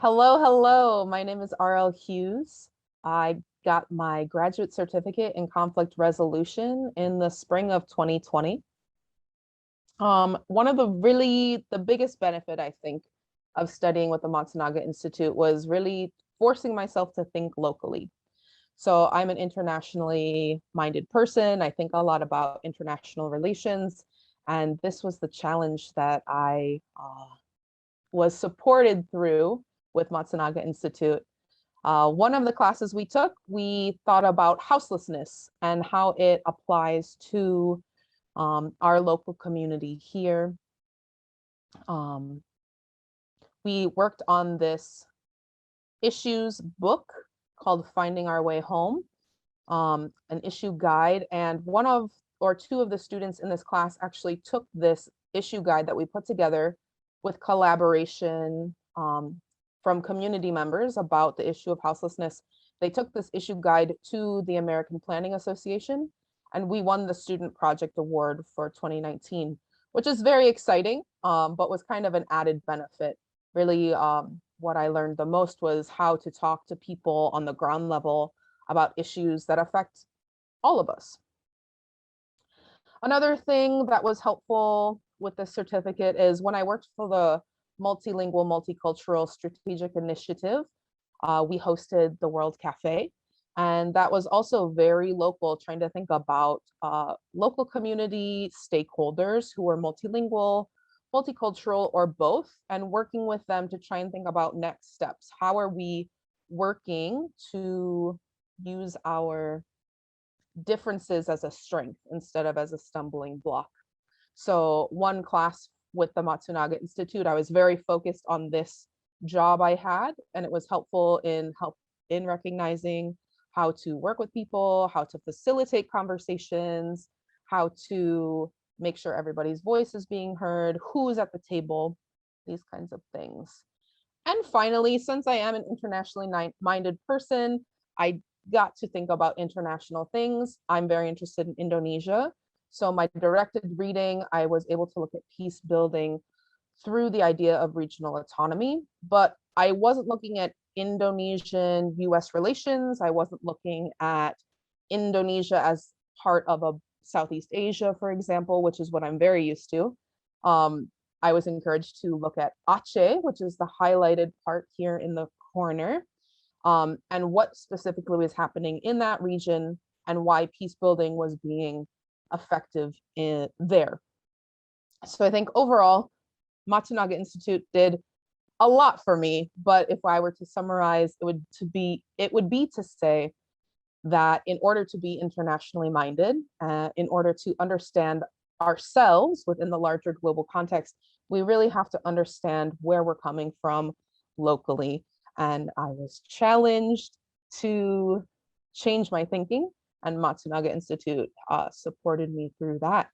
Hello, hello. My name is R.L. Hughes. I got my graduate certificate in conflict resolution in the spring of 2020. One of the biggest benefit, I think, of studying with the Matsunaga Institute was really forcing myself to think locally. So I'm an internationally minded person. I think a lot about international relations. And this was the challenge that I was supported through with Matsunaga Institute. One of the classes we took, we thought about houselessness and how it applies to our local community here. We worked on this issues book called Finding Our Way Home, an issue guide. And one of or two of the students in this class actually took this issue guide that we put together with collaboration from community members about the issue of houselessness. They took this issue guide to the American Planning Association, and we won the Student Project Award for 2019, which is very exciting, but was kind of an added benefit. Really, what I learned the most was how to talk to people on the ground level about issues that affect all of us. Another thing that was helpful with this certificate is when I worked for the Multilingual, Multicultural Strategic Initiative, we hosted the World Cafe. And that was also very local, trying to think about local community stakeholders who were multilingual, multicultural, or both, and working with them to try and think about next steps. How are we working to use our differences as a strength instead of as a stumbling block? So one class with the Matsunaga Institute, I was very focused on this job I had, and it was helpful in recognizing how to work with people, how to facilitate conversations, how to make sure everybody's voice is being heard, who's at the table, these kinds of things. And finally, since I am an internationally minded person, I got to think about international things. I'm very interested in Indonesia. So my directed reading, I was able to look at peace building through the idea of regional autonomy, but I wasn't looking at Indonesian-US relations. I wasn't looking at Indonesia as part of a Southeast Asia, for example, which is what I'm very used to. I was encouraged to look at Aceh, which is the highlighted part here in the corner, and what specifically was happening in that region and why peace building was being effective there. So I think overall, Matsunaga Institute did a lot for me, but if I were to summarize, it would be to say that in order to be internationally minded, in order to understand ourselves within the larger global context, we really have to understand where we're coming from locally. And I was challenged to change my thinking, and Matsunaga Institute supported me through that.